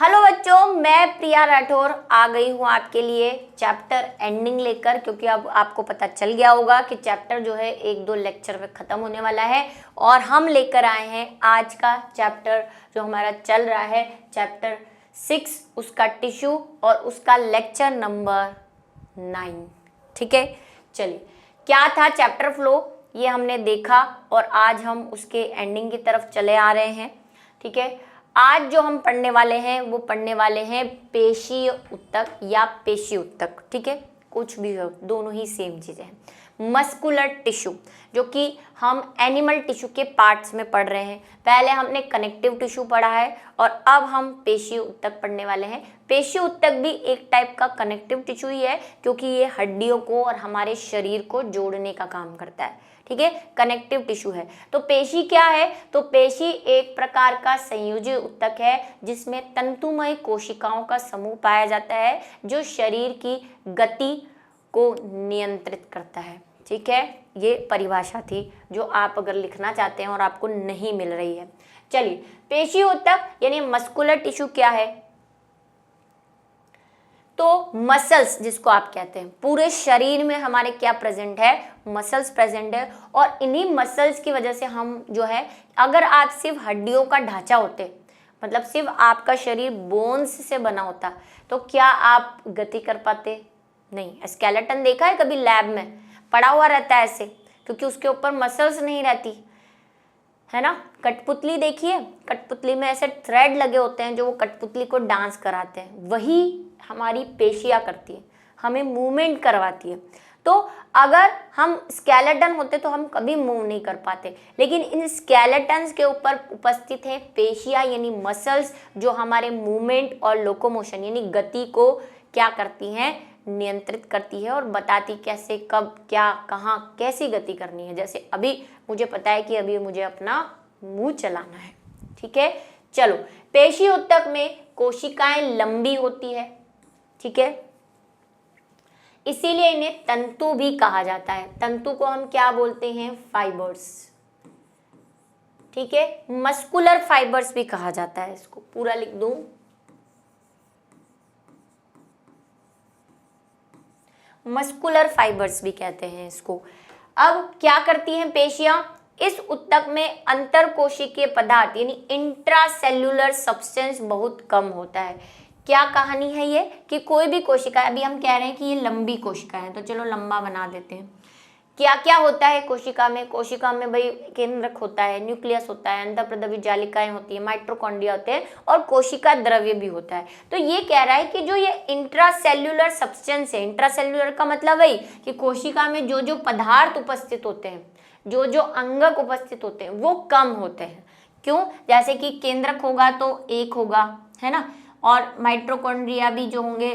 Hello बच्चों, मैं प्रिया राठौर आ गई हूँ आपके लिए चैप्टर एंडिंग लेकर, क्योंकि अब आपको पता चल गया होगा कि चैप्टर जो है 1-2 लेक्चर में ख़त्म होने वाला है और हम लेकर आए हैं आज का चैप्टर जो हमारा चल रहा है चैप्टर 6, उसका टिश्यू और उसका लेक्चर नंबर 9। ठीक है, चलिए क्या था चैप्टर फ्लो ये हमने देखा और आज हम उसके एंडिंग की तरफ चले आ रहे हैं। ठीक है, आज जो हम पढ़ने वाले हैं वो पढ़ने वाले हैं पेशीय उत्तक या पेशी उत्तक। ठीक है, कुछ भी हो, दोनों ही सेम चीज़ें हैं। मस्कुलर टिश्यू जो कि हम एनिमल टिश्यू के पार्ट्स में पढ़ रहे हैं। पहले हमने कनेक्टिव टिश्यू पढ़ा है और अब हम पेशी उत्तक पढ़ने वाले हैं। पेशी उत्तक भी एक टाइप का कनेक्टिव टिश्यू ही है, क्योंकि ये हड्डियों को और हमारे शरीर को जोड़ने का काम करता है। ठीक है, कनेक्टिव टिश्यू है। तो पेशी क्या है? तो पेशी एक प्रकार का संयोजी उत्तक है जिसमें तंतुमय कोशिकाओं का समूह पाया जाता है जो शरीर की गति को नियंत्रित करता है। ठीक है, ये परिभाषा थी जो आप अगर लिखना चाहते हैं और आपको नहीं मिल रही है। चलिए, पेशी उत्तक यानी मस्कुलर टिश्यू क्या है? तो मसल्स जिसको आप कहते हैं, पूरे शरीर में हमारे क्या प्रेजेंट है? मसल्स प्रेजेंट है। और इन्हीं मसल्स की वजह से हम जो है, अगर आप सिर्फ हड्डियों का ढांचा होते, मतलब सिर्फ आपका शरीर बोन्स से बना होता, तो क्या आप गति कर पाते? नहीं। स्केलेटन देखा है कभी? लैब में पड़ा हुआ रहता है ऐसे, क्योंकि उसके ऊपर मसल्स नहीं रहती है ना। कठपुतली देखिए, कठपुतली में ऐसे थ्रेड लगे होते हैं जो वो कठपुतली को डांस कराते हैं। वही हमारी पेशियां करती है, हमें मूवमेंट करवाती है। तो अगर हम स्केलेटन होते तो हम कभी मूव नहीं कर पाते, लेकिन इन स्केलेटन्स के ऊपर उपस्थित है पेशियां यानी मसल्स जो हमारे मूवमेंट और लोकोमोशन यानी गति को क्या करती हैं? नियंत्रित करती है और बताती कैसे, कब, क्या, कहाँ, कैसी गति करनी है। जैसे अभी मुझे पता है कि अभी मुझे अपना मुंह चलाना है। ठीक है, चलो, पेशी उत्तक में कोशिकाएं लंबी होती है। ठीक है, इसीलिए इन्हें तंतु भी कहा जाता है। तंतु को हम क्या बोलते हैं? फाइबर्स। ठीक है, मस्कुलर फाइबर्स भी कहा जाता है। इसको पूरा लिख दूं, मस्कुलर फाइबर्स भी कहते हैं इसको। अब क्या करती हैं पेशियां? इस उत्तक में अंतर कोशिकीय पदार्थ यानी इंट्रासेल्युलर सब्सटेंस बहुत कम होता है। क्या कहानी है ये कि कोई भी कोशिका, अभी हम कह रहे हैं कि ये लंबी कोशिका है, तो चलो लंबा बना देते हैं। क्या क्या होता है कोशिका में? कोशिका में भाई केंद्रक होता है, न्यूक्लियस होता है, अंतःप्रद्रवी जालिकाएं होती है, माइटोकॉन्ड्रिया होते हैं और कोशिका द्रव्य भी होता है। तो ये कह रहा है कि जो ये इंट्रासेल्युलर सब्सटेंस है, इंट्रासेल्युलर का मतलब वही कि कोशिका में जो जो पदार्थ उपस्थित होते हैं, जो जो अंगक उपस्थित होते हैं वो कम होते हैं। क्यों? जैसे कि केंद्रक होगा तो एक होगा, है ना, और माइटोकॉन्ड्रिया भी जो होंगे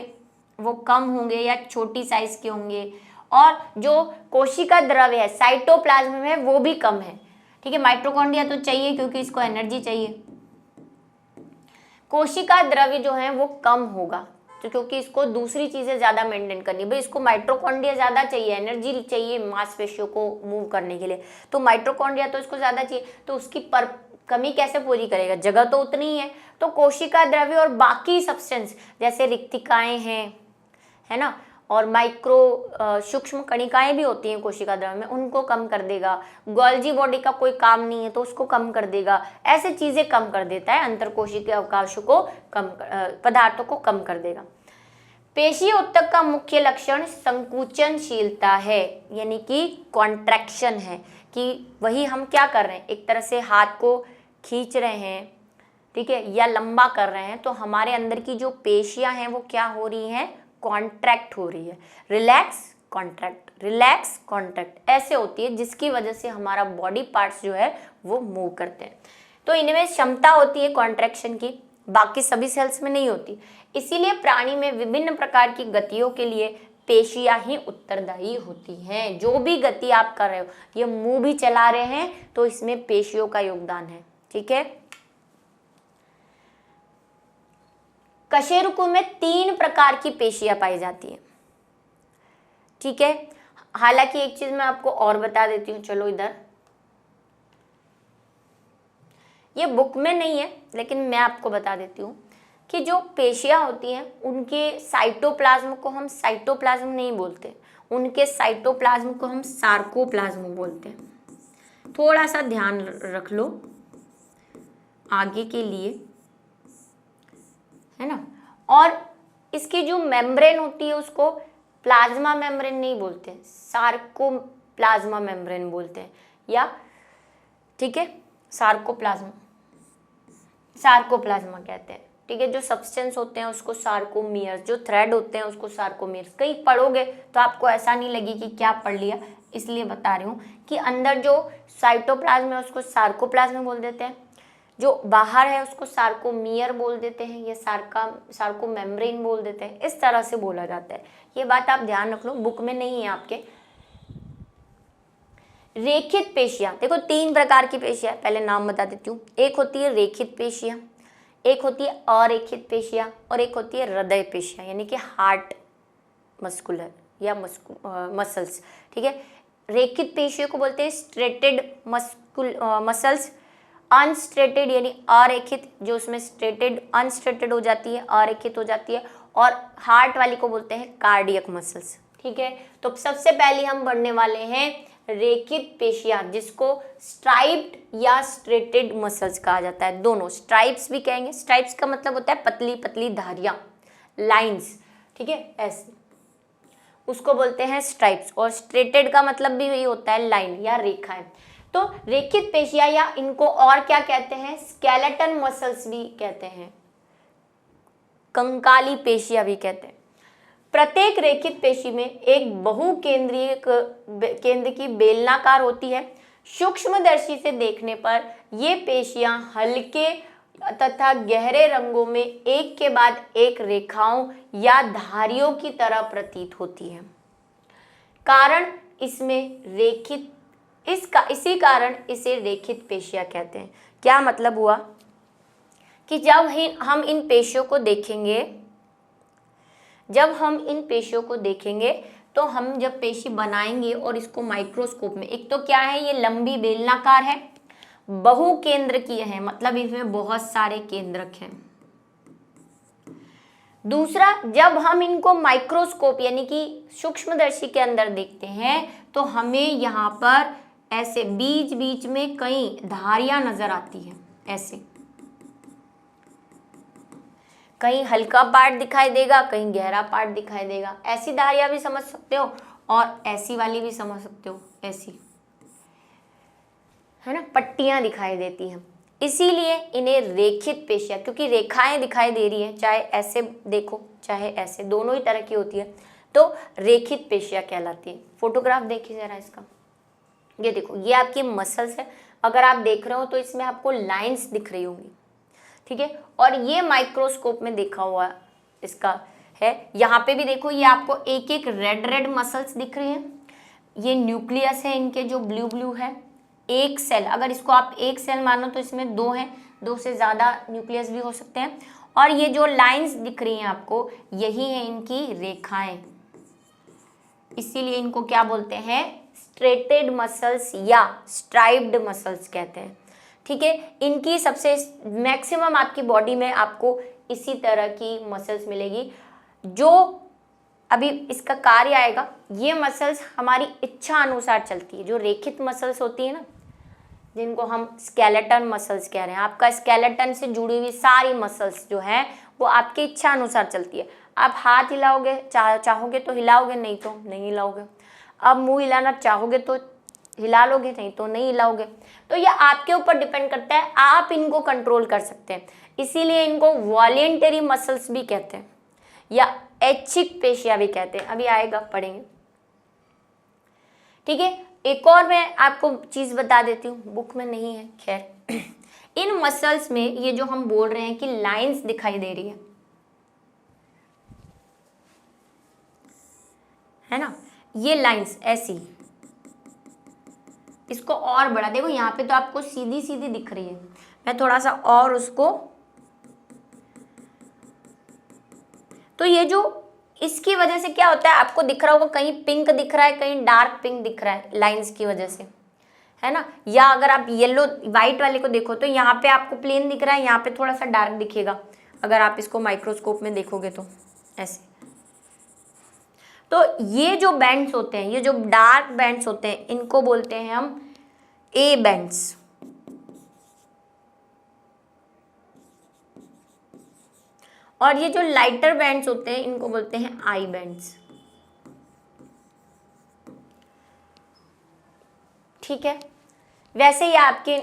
वो कम होंगे या छोटी साइज के होंगे, और जो कोशिका द्रव्य है साइटोप्लाज्म में वो भी कम है। ठीक है, माइटोकॉन्ड्रिया तो चाहिए क्योंकि इसको एनर्जी चाहिए। कोशिका द्रव्य जो है वो कम होगा तो क्योंकि इसको दूसरी चीजें ज्यादा मेंटेन करनी है। भाई इसको माइटोकॉन्ड्रिया ज्यादा चाहिए, एनर्जी चाहिए मांसपेशियों को मूव करने के लिए, तो माइटोकॉन्ड्रिया तो इसको ज्यादा चाहिए, तो उसकी कमी कैसे पूरी करेगा? जगह तो उतनी ही है। तो कोशिका द्रव्य और बाकी सब्सटेंस जैसे रिक्तिकाएं हैं, है ना, और माइक्रो सूक्ष्म कणिकाएं भी होती हैं कोशिका द्रव्य में, उनको कम कर देगा। गोल्जी बॉडी का कोई काम नहीं है तो उसको कम कर देगा। ऐसे चीजें कम कर देता है, अंतरकोशिकीय अवकाशों को कम, पदार्थों को कम कर देगा। पेशी उत्तक का मुख्य लक्षण संकुचनशीलता है, यानी कि कॉन्ट्रैक्शन है, कि वही हम क्या कर रहे हैं, एक तरह से हाथ को खींच रहे हैं, ठीक है, या लंबा कर रहे हैं, तो हमारे अंदर की जो पेशियां हैं वो क्या हो रही हैं? कॉन्ट्रैक्ट हो रही है। रिलैक्स कॉन्ट्रैक्ट, रिलैक्स कॉन्ट्रैक्ट ऐसे होती है, जिसकी वजह से हमारा बॉडी पार्ट्स जो है वो मूव करते हैं। तो इनमें क्षमता होती है कॉन्ट्रैक्शन की, बाकी सभी सेल्स में नहीं होती। इसीलिए प्राणी में विभिन्न प्रकार की गतियों के लिए पेशियां ही उत्तरदायी होती हैं। जो भी गति आप कर रहे हो, ये मुंह भी चला रहे हैं तो इसमें पेशियों का योगदान है। ठीक है, कशेरुक में 3 प्रकार की पेशियां पाई जाती है। ठीक है, हालांकि एक चीज मैं आपको और बता देती हूँ, चलो इधर, ये बुक में नहीं है लेकिन मैं आपको बता देती हूँ। कि जो पेशियां होती हैं उनके साइटोप्लाज्म को हम साइटोप्लाज्म नहीं बोलते, उनके साइटोप्लाज्म को हम सार्कोप्लाज्म बोलते हैं। थोड़ा सा ध्यान रख लो आगे के लिए, है ना। और इसकी जो मेम्ब्रेन होती है उसको प्लाज्मा मेम्ब्रेन नहीं बोलते, सार्कोप्लाज्मा मेम्ब्रेन बोलते हैं, या ठीक है सार्कोप्लाज्मा कहते हैं, ठीक है। जो सब्सटेंस होते हैं उसको सार्कोमियर्स, जो थ्रेड होते हैं उसको सार्कोमियर्स। कहीं पढ़ोगे तो आपको ऐसा नहीं लगे कि क्या पढ़ लिया, इसलिए बता रही हूँ कि अंदर जो साइटोप्लाज्म है उसको सार्कोप्लाज्म बोल देते हैं, जो बाहर है उसको सार्कोमियर बोल देते हैं, या सार्को मेम्ब्रेन बोल देते हैं। इस तरह से बोला जाता है, ये बात आप ध्यान रख लो, बुक में नहीं है आपके। रेखित पेशियां, देखो 3 प्रकार की पेशियां, पहले नाम बता देती हूँ। एक होती है रेखित पेशियां, एक होती है अरेखित पेशियां, और एक होती है हृदय पेशियां, यानी कि हार्ट मस्कुलर या मसल्स, ठीक है। रेखित पेशियों को बोलते हैं स्ट्रेटेड मसल्स, अनस्ट्रेटेड यानी अरेखित, जो उसमें स्ट्रेटेड अनस्ट्रेटेड हो जाती है, अरेखित हो जाती है, और हार्ट वाली को बोलते हैं कार्डियक मसल्स, ठीक है। तो सबसे पहले हम बढ़ने वाले हैं रेखित पेशियां, जिसको स्ट्राइप्ड या स्ट्रेटेड मसल्स कहा जाता है। दोनों स्ट्राइप्स भी कहेंगे, स्ट्राइप्स का मतलब होता है पतली पतली धारियां, लाइंस, ठीक है, ऐसे उसको बोलते हैं स्ट्राइप्स, और स्ट्रेटेड का मतलब भी यही होता है लाइन या रेखाएं। तो रेखित पेशियां, या इनको और क्या कहते हैं, स्केलेटन मसल्स भी कहते हैं, कंकाली पेशियां भी कहते हैं। प्रत्येक रेखित पेशी में एक बहुकेंद्रीय केंद्र की बेलनाकार होती है। सूक्ष्मदर्शी से देखने पर ये पेशियां हल्के तथा गहरे रंगों में एक के बाद एक रेखाओं या धारियों की तरह प्रतीत होती है। कारण इसमें रेखित, इसी कारण इसे रेखित पेशियां कहते हैं। क्या मतलब हुआ कि जब हम इन पेशियों को देखेंगे, तो हम जब पेशी बनाएंगे और इसको माइक्रोस्कोप में, एक तो क्या है ये लंबी बेलनाकार है, बहुकेंद्रकीय है, मतलब इसमें बहुत सारे केंद्रक हैं। दूसरा, जब हम इनको माइक्रोस्कोप यानी कि सूक्ष्मदर्शी के अंदर देखते हैं तो हमें यहाँ पर ऐसे बीच बीच में कई धारियां नजर आती हैं, ऐसे कहीं हल्का पार्ट दिखाई देगा, कहीं गहरा पार्ट दिखाई देगा। ऐसी धारियां भी समझ सकते हो और ऐसी वाली भी समझ सकते हो, ऐसी, है ना, पट्टियां दिखाई देती हैं। इसीलिए इन्हें रेखित पेशियां, क्योंकि रेखाएं दिखाई दे रही हैं, चाहे ऐसे देखो चाहे ऐसे, दोनों ही तरह की होती है, तो रेखित पेशियां कहलाती है। फोटोग्राफ देखिए जरा इसका, ये देखो, ये आपकी मसल्स है। अगर आप देख रहे हो तो इसमें आपको लाइंस दिख रही होंगी, ठीक है। और ये माइक्रोस्कोप में देखा हुआ इसका है। यहाँ पे भी देखो, ये आपको एक एक रेड मसल्स दिख रही हैं। ये न्यूक्लियस है इनके, जो ब्लू है। एक सेल, अगर इसको आप एक सेल मानो तो इसमें 2 हैं, 2 से ज़्यादा न्यूक्लियस भी हो सकते हैं। और ये जो लाइंस दिख रही हैं आपको, यही है इनकी रेखाएं। इसीलिए इनको क्या बोलते हैं, स्ट्रेटेड मसल्स या स्ट्राइप्ड मसल्स कहते हैं, ठीक है। इनकी सबसे मैक्सिमम आपकी बॉडी में आपको इसी तरह की मसल्स मिलेगी। जो अभी इसका कार्य आएगा, ये मसल्स हमारी इच्छा अनुसार चलती है। जो रेखित मसल्स होती है ना, जिनको हम स्केलेटन मसल्स कह रहे हैं, आपका स्केलेटन से जुड़ी हुई सारी मसल्स जो हैं वो आपकी इच्छा अनुसार चलती है। आप हाथ हिलाओगे, चाहोगे तो हिलाओगे, नहीं तो नहीं हिलाओगे। अब मुंह हिलाना चाहोगे तो हिला लोगे, नहीं तो नहीं हिलाओगे। तो ये आपके ऊपर डिपेंड करता है, आप इनको कंट्रोल कर सकते हैं। इसीलिए इनको वॉलेंटरी मसल्स भी कहते हैं या ऐच्छिक पेशियां भी कहते हैं। अभी आएगा, पढ़ेंगे, ठीक है। एक और मैं आपको चीज बता देती हूँ, बुक में नहीं है, खैर। इन मसल्स में ये जो हम बोल रहे हैं कि लाइंस दिखाई दे रही है ना, ये लाइंस ऐसी, इसको और बड़ा देखो, यहाँ पे तो आपको सीधी सीधी दिख रही है, मैं थोड़ा सा और उसको, तो ये जो इसकी वजह से क्या होता है, आपको दिख रहा होगा कहीं पिंक दिख रहा है, कहीं डार्क पिंक दिख रहा है, लाइंस की वजह से, है ना। या अगर आप येलो व्हाइट वाले को देखो तो यहाँ पे आपको प्लेन दिख रहा है, यहाँ पे थोड़ा सा डार्क दिखेगा। अगर आप इसको माइक्रोस्कोप में देखोगे तो ऐसे। तो ये जो बैंड्स होते हैं, ये जो डार्क बैंड्स होते हैं, इनको बोलते हैं हम ए बैंड्स। और ये जो लाइटर बैंड्स होते हैं इनको बोलते हैं आई बैंड्स। ठीक है, वैसे ये आपके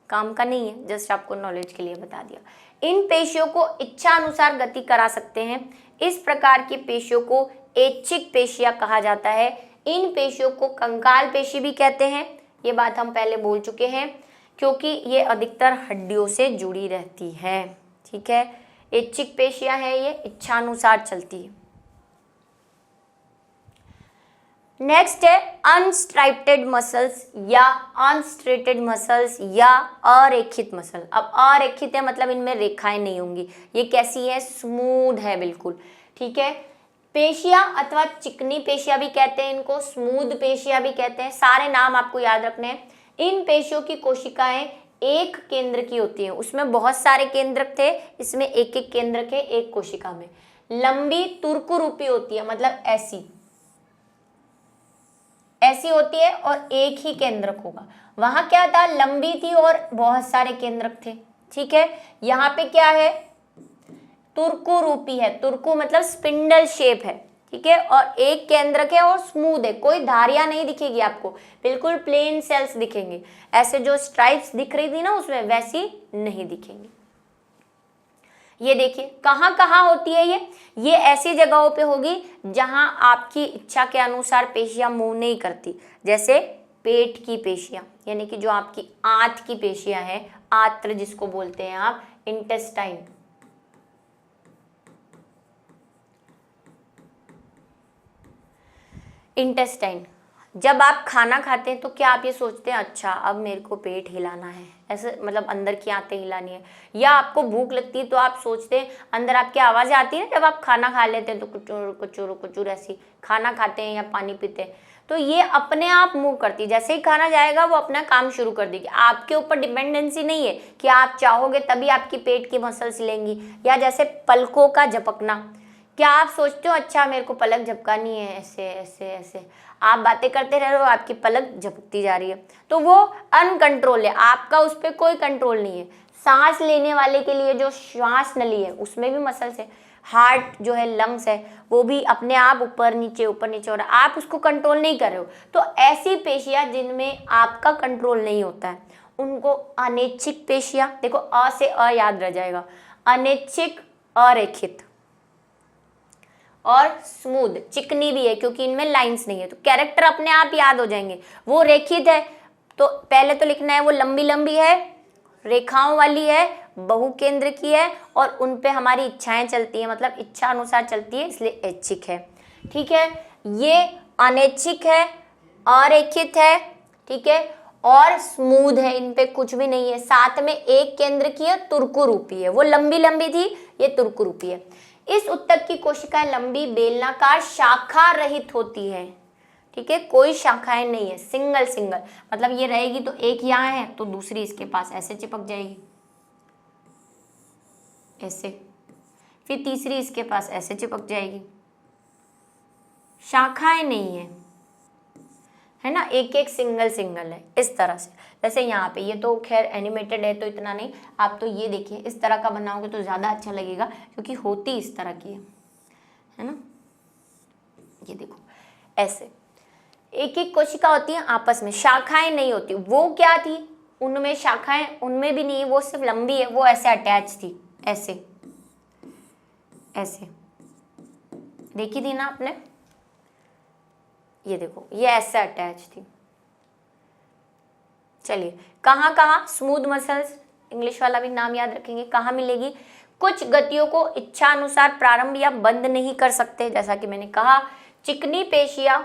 काम का नहीं है, जस्ट आपको नॉलेज के लिए बता दिया। इन पेशियों को इच्छा अनुसार गति करा सकते हैं। इस प्रकार की पेशियों को ऐच्छिक पेशियां कहा जाता है। इन पेशियों को कंकाल पेशी भी कहते हैं, ये बात हम पहले बोल चुके हैं, क्योंकि ये अधिकतर हड्डियों से जुड़ी रहती है। ठीक है, ऐच्छिक पेशियां हैं, ये इच्छानुसार चलती है। नेक्स्ट है अनस्ट्राइप्टेड मसल्स या अनस्ट्रेटेड मसल्स या अरेखित मसल। अब अरेखित है मतलब इनमें रेखाएं नहीं होंगी। ये कैसी है? स्मूथ है बिल्कुल। ठीक है, पेशियां अथवा चिकनी पेशियां भी कहते हैं इनको, स्मूथ पेशियां भी कहते हैं, सारे नाम आपको याद रखने हैं। इन पेशियों की कोशिकाएं एक केंद्र की होती हैं, उसमें बहुत सारे केंद्रक थे, इसमें एक एक केंद्रक है एक कोशिका में। लंबी तुर्कुरूपी होती है, मतलब ऐसी होती है और एक ही केंद्रक होगा। वहां क्या था? लंबी थी और बहुत सारे केंद्रक थे। ठीक है, यहाँ पे क्या है? तुर्कुरूपी है। तुर्कु मतलब स्पिंडल शेप है। ठीक है, और एक केंद्रक है और स्मूथ है, कोई धारियां नहीं दिखेगी आपको, बिल्कुल प्लेन सेल्स दिखेंगे। ऐसे जो स्ट्राइप्स दिख रही थी ना उसमें, वैसी नहीं दिखेंगी। ये देखिए कहाँ कहाँ होती है ये ऐसी जगहों पे होगी जहां आपकी इच्छा के अनुसार पेशियां मूव नहीं करती, जैसे पेट की पेशियां, यानी कि जो आपकी आंत की पेशियां हैं, आंत्र जिसको बोलते हैं आप, इंटेस्टाइन। इंटेस्टाइन, जब आप खाना खाते हैं तो क्या आप ये सोचते हैं अच्छा अब मेरे को पेट हिलाना है, ऐसे मतलब अंदर की आंतें हिलानी है, या आपको भूख लगती है तो आप सोचते हैं, अंदर आपकी आवाज़ आती है ना जब आप खाना खा लेते हैं तो कुचूर कुचूर कुचूर ऐसी खाना खाते हैं या पानी पीते हैं, तो ये अपने आप मूव करती है। जैसे ही खाना जाएगा वो अपना काम शुरू कर देगी, आपके ऊपर डिपेंडेंसी नहीं है कि आप चाहोगे तभी आपकी पेट की मसल्स हिलेंगी। या जैसे पलकों का झपकना, क्या आप सोचते हो अच्छा मेरे को पलक झपकानी है, ऐसे ऐसे ऐसे आप बातें करते रह रहे हो, आपकी पलक झपकती जा रही है, तो वो अनकंट्रोल है, आपका उस पर कोई कंट्रोल नहीं है। सांस लेने वाले के लिए जो श्वास नली है उसमें भी मसल्स है, हार्ट जो है, लंग्स है, वो भी अपने आप ऊपर नीचे हो रहा है, आप उसको कंट्रोल नहीं कर रहे हो। तो ऐसी पेशियां जिनमें आपका कंट्रोल नहीं होता है उनको अनैच्छिक पेशियां, देखो अ से अ याद रह जाएगा, अनैच्छिक, अरेखित और स्मूथ, चिकनी भी है क्योंकि इनमें लाइंस नहीं है, तो कैरेक्टर अपने आप याद हो जाएंगे। वो रेखित है तो पहले तो लिखना है वो लंबी लंबी है, रेखाओं वाली है, बहुकेंद्र की है और उन पे हमारी इच्छाएं चलती हैं, मतलब इच्छा अनुसार चलती है, इसलिए ऐच्छिक है। ठीक है, ये अनैच्छिक है, अरेखित है, ठीक है, और स्मूथ है, इन पे कुछ भी नहीं है। साथ में एक केंद्र की है, तुर्कुरूपी है, वो लंबी लंबी थी, ये तुर्कुरूपी है। इस उत्तक की कोशिकाएं लंबी बेलनाकार शाखा रहित होती है। ठीक है, कोई शाखाएं नहीं है, सिंगल सिंगल, मतलब ये रहेगी तो एक यहाँ है तो दूसरी इसके पास ऐसे चिपक जाएगी, ऐसे, फिर तीसरी इसके पास ऐसे चिपक जाएगी, शाखाएं नहीं है ना, एक एक सिंगल सिंगल है इस तरह से। जैसे यहाँ पे ये तो खैर एनिमेटेड है तो इतना नहीं, आप तो ये देखिए इस तरह का बनाओगे तो ज़्यादा अच्छा लगेगा क्योंकि होती इस तरह की है ना। ये देखो ऐसे एक एक कोशिका होती है, आपस में शाखाएं नहीं होती। वो क्या थी, उनमें शाखाएं उनमें भी नहीं, वो सिर्फ लंबी है, वो ऐसे अटैच थी, ऐसे ऐसे देखी थी ना आपने, ये देखो ये ऐसे अटैच थी। चलिए कहाँ कहाँ स्मूथ मसल्स, इंग्लिश वाला भी नाम याद रखेंगे, कहाँ मिलेगी? कुछ गतियों को इच्छा अनुसार प्रारंभ या बंद नहीं कर सकते, जैसा कि मैंने कहा चिकनी पेशियां,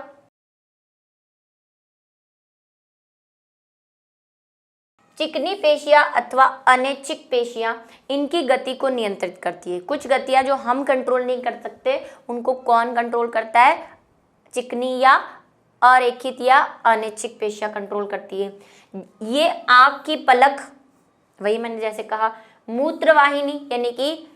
चिकनी पेशियां अथवा अनैच्छिक पेशियां इनकी गति को नियंत्रित करती है। कुछ गतियां जो हम कंट्रोल नहीं कर सकते उनको कौन कंट्रोल करता है? चिकनी या अरेखित या अनैच्छिक पेशियां कंट्रोल करती है। ये आँख की पलक, वही मैंने जैसे कहा, मूत्रवाहिनी यानी कि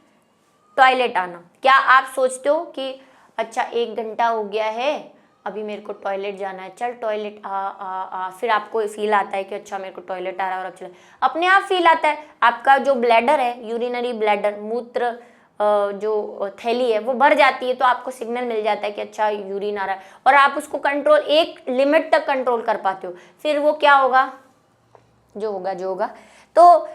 टॉयलेट आना। क्या आप सोचते हो कि अच्छा 1 घंटा हो गया है, अभी मेरे को टॉयलेट जाना है, चल टॉयलेट आ, फिर आपको फील आता है कि अच्छा मेरे को टॉयलेट आ रहा है और अब चल, अपने आप फील आता है। आपका जो ब्लैडर है, यूरिनरी ब्लैडर, मूत्र जो थैली है वो भर जाती है, तो आपको सिग्नल मिल जाता है कि अच्छा यूरिन आ रहा है, और आप उसको कंट्रोल, एक लिमिट तक कंट्रोल कर पाते हो। फिर वो क्या होगा, जो होगा तो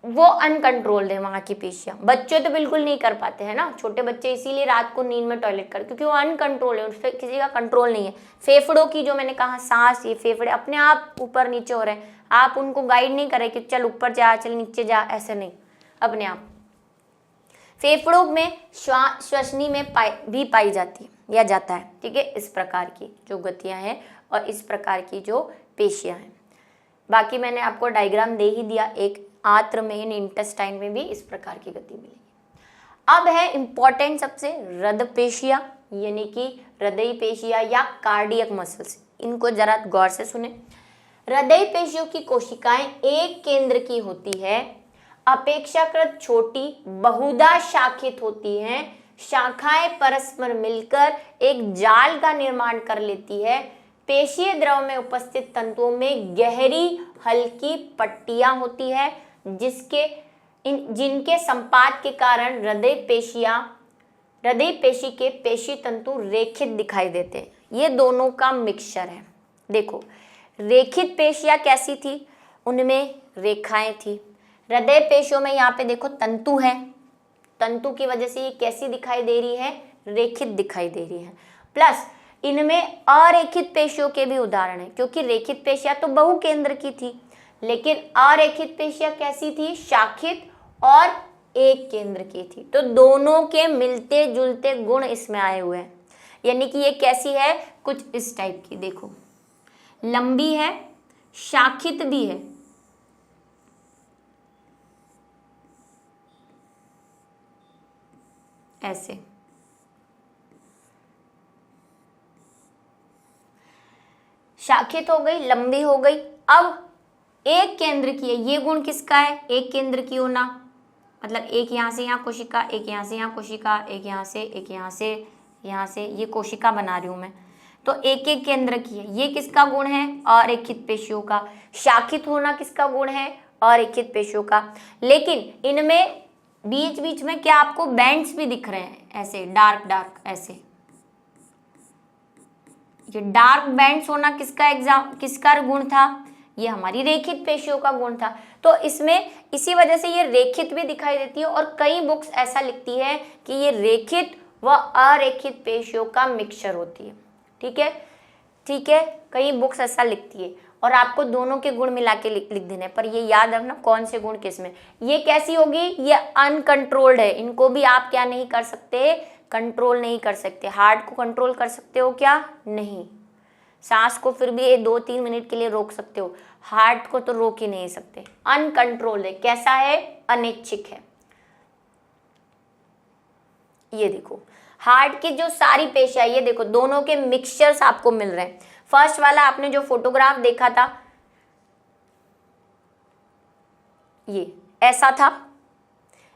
वो अनकंट्रोल्ड है वहां की पेशियां। बच्चे तो बिल्कुल नहीं कर पाते हैं ना, छोटे बच्चे इसीलिए रात को नींद में टॉयलेट कर, क्योंकि वो अनकंट्रोल है, उस पर किसी का कंट्रोल नहीं है। फेफड़ों की जो मैंने कहा सांस, ये फेफड़े अपने आप ऊपर नीचे हो रहे हैं, आप उनको गाइड नहीं कर रहे कि चल ऊपर जा, चल नीचे जा, ऐसे नहीं, अपने आप। फेफड़ों में श्वसनी में भी पाई जाती है या जाता है, ठीक है, इस प्रकार की जो गतियां हैं और इस प्रकार की जो पेशियां हैं। बाकी मैंने आपको डायग्राम दे ही दिया, एक आंत्र में, इन इंटेस्टाइन में भी इस प्रकार की गति मिलेगी। अब है इंपॉर्टेंट सबसे हृदय पेशियां, यानी कि हृदय पेशियां या कार्डियक मसल्स। इनको जरा गौर से सुने। हृदय पेशियों की कोशिकाएं एक केंद्र की होती है, अपेक्षाकृत छोटी, बहुधा शाखित होती हैं, शाखाएं परस्पर मिलकर एक जाल का निर्माण कर लेती है। पेशीय द्रव में उपस्थित तंतुओं में गहरी हल्की पट्टियां होती है, जिनके संपात के कारण हृदय पेशी के पेशी तंतु रेखित दिखाई देते हैं। ये दोनों का मिक्सचर है। देखो, रेखित पेशियां कैसी थी, उनमें रेखाएं थी। हृदय पेशियों में यहाँ पे देखो तंतु है, तंतु की वजह से ये कैसी दिखाई दे रही है, रेखित दिखाई दे रही है। प्लस इनमें अरेखित पेशियों के भी उदाहरण है, क्योंकि रेखित पेशियां तो बहु केंद्र की थी, लेकिन अरेखित पेशियां कैसी थी, शाखित और एक केंद्र की थी। तो दोनों के मिलते जुलते गुण इसमें आए हुए हैं, यानी कि ये कैसी है, कुछ इस टाइप की। देखो, लंबी है, शाखित भी है, ऐसे शाखित हो गई, लंबी हो गई। अब एक केंद्र की है, ये गुण किसका है, एक केंद्र की होना, मतलब एक यहाँ से यहाँ कोशिका, एक यहाँ से यहाँ कोशिका, एक यहाँ से, एक यहाँ से, यहाँ से, ये कोशिका बना रही हूं मैं, तो एक एक केंद्र की है। ये किसका गुण है, अरेखित पेशियों का। शाखित होना किसका गुण है, अरेखित पेशियों का। लेकिन इनमें बीच बीच में क्या आपको बैंड्स भी दिख रहे हैं, ऐसे डार्क डार्क, ऐसे ये डार्क बैंड्स होना किसका गुण था, ये हमारी रेखित पेशियों का गुण था। तो इसमें इसी वजह से ये रेखित भी दिखाई देती है, और कई बुक्स ऐसा लिखती है कि ये रेखित व अरेखित पेशियों का मिक्सचर होती है। ठीक है, ठीक है, कई बुक्स ऐसा लिखती है, और आपको दोनों के गुण मिला के लिख देने, पर ये याद रखना कौन से गुण किस में। ये कैसी होगी, ये अनकंट्रोल्ड है, इनको भी आप क्या नहीं कर सकते, कंट्रोल नहीं कर सकते। हार्ट को कंट्रोल कर सकते हो क्या, नहीं। सांस को फिर भी 2-3 मिनट के लिए रोक सकते हो, हार्ट को तो रोक ही नहीं सकते। अनकंट्रोल्ड है, कैसा है, अनैच्छिक है। ये देखो, हार्ट की जो सारी पेशियां, ये देखो दोनों के मिक्सचर्स आपको मिल रहे हैं। फर्स्ट वाला आपने जो फोटोग्राफ देखा था, ये ऐसा था,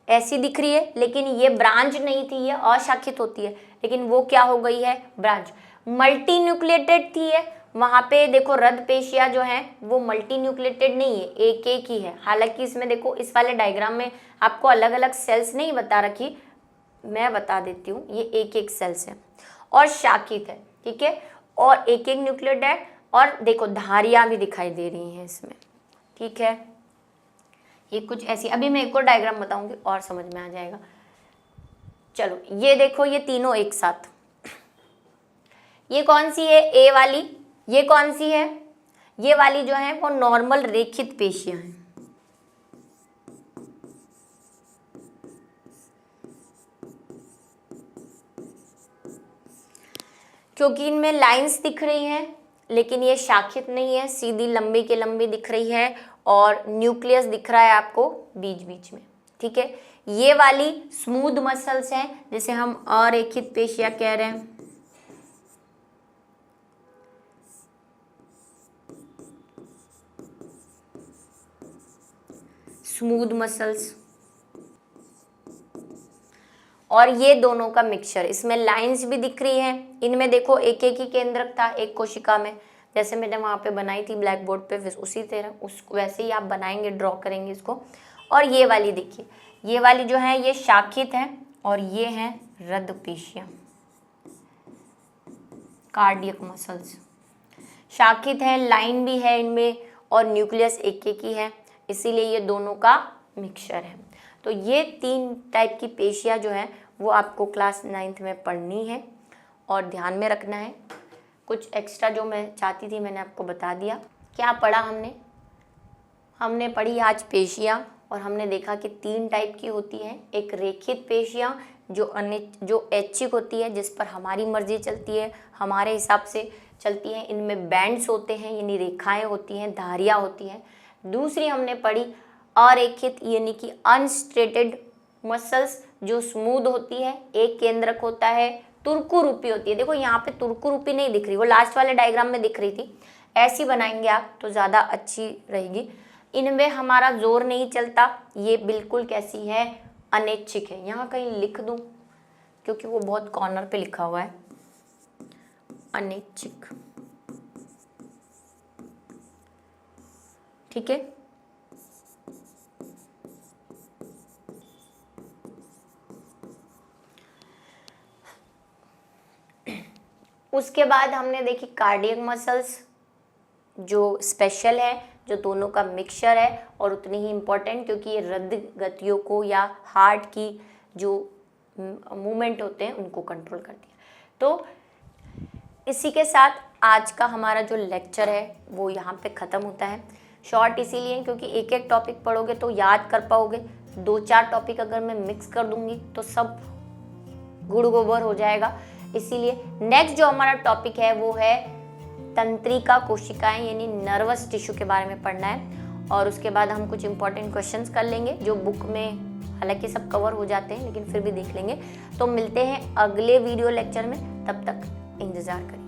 ऐसी दिख रही है, लेकिन ये ब्रांच नहीं थी, ये अशाखित होती है, लेकिन वो क्या हो गई है, ब्रांच। मल्टी न्यूक्लिएटेड थी है, वहां पे देखो हृदय पेशियां जो है वो मल्टी न्यूक्लिएटेड नहीं है, एक एक ही है। हालांकि इसमें देखो, इस वाले डायग्राम में आपको अलग अलग सेल्स नहीं बता रखी, मैं बता देती हूँ, ये एक एक सेल्स है और शाखित है, ठीक है, और एक एक न्यूक्लियोटाइड है, और देखो धारियां भी दिखाई दे रही हैं इसमें, ठीक है। ये कुछ ऐसी, अभी मैं एक और डायग्राम बताऊंगी और समझ में आ जाएगा। चलो ये देखो, ये तीनों एक साथ, ये कौन सी है, ए वाली, ये कौन सी है, ये वाली जो है वो नॉर्मल रेखित पेशियां हैं। क्योंकि इनमें लाइंस दिख रही हैं, लेकिन ये शाखित नहीं है, सीधी लंबी के लंबी दिख रही है, और न्यूक्लियस दिख रहा है आपको बीच बीच में, ठीक है। ये वाली स्मूथ मसल्स हैं, जिसे हम अरेखित पेशियां कह रहे हैं। स्मूथ मसल्स, और ये दोनों का मिक्सचर। इसमें लाइंस भी दिख रही हैं, इनमें देखो एक एक ही केंद्रक था एक कोशिका में, जैसे मैंने वहाँ पे बनाई थी ब्लैक बोर्ड पे, उसी तरह वैसे ही आप बनाएंगे, ड्रॉ करेंगे इसको। और ये वाली देखिए, ये वाली जो है ये शाखित है और ये हैं हृदय पेशियाँ, कार्डियक मसल्स। शाखित है, लाइन भी है इनमें और न्यूक्लियस एक एक ही है, इसीलिए ये दोनों का मिक्सचर है। तो ये 3 टाइप की पेशियाँ जो है वो आपको क्लास 9th में पढ़नी है और ध्यान में रखना है। कुछ एक्स्ट्रा जो मैं चाहती थी मैंने आपको बता दिया। क्या पढ़ा हमने पढ़ी आज पेशियाँ, और हमने देखा कि 3 टाइप की होती हैं। एक रेखित पेशियाँ जो ऐच्छिक होती है, जिस पर हमारी मर्जी चलती है, हमारे हिसाब से चलती हैं। इनमें बैंड्स होते हैं यानी रेखाएं होती हैं, धारियाँ होती हैं। दूसरी हमने पढ़ी अरेखित यानी कि अनस्ट्रेटेड मसल्स, जो स्मूथ होती है, एक केंद्रक होता है, तुर्कु रूपी होती है। देखो यहाँ पे तुर्कु रूपी नहीं दिख रही, वो लास्ट वाले डायग्राम में दिख रही थी। ऐसी बनाएंगे आप तो ज़्यादा अच्छी रहेगी। इनमें हमारा जोर नहीं चलता, ये बिल्कुल कैसी है, अनैच्छिक है। यहाँ कहीं लिख दूँ क्योंकि वो बहुत कॉर्नर पे लिखा हुआ है, अनैच्छिक। ठीक है, उसके बाद हमने देखी कार्डियक मसल्स, जो स्पेशल है, जो दोनों का मिक्सचर है और उतनी ही इम्पोर्टेंट, क्योंकि ये हृदय गतियों को या हार्ट की जो मूवमेंट होते हैं उनको कंट्रोल करती है। तो इसी के साथ आज का हमारा जो लेक्चर है वो यहाँ पे ख़त्म होता है। शॉर्ट इसीलिए क्योंकि एक एक टॉपिक पढ़ोगे तो याद कर पाओगे, 2-4 टॉपिक अगर मैं मिक्स कर दूंगी तो सब गुड़ गोबर हो जाएगा। इसीलिए नेक्स्ट जो हमारा टॉपिक है वो है तंत्रिका कोशिकाएं यानी नर्वस टिश्यू के बारे में पढ़ना है। और उसके बाद हम कुछ इंपॉर्टेंट क्वेश्चंस कर लेंगे जो बुक में, हालांकि सब कवर हो जाते हैं लेकिन फिर भी देख लेंगे। तो मिलते हैं अगले वीडियो लेक्चर में, तब तक इंतज़ार करिए।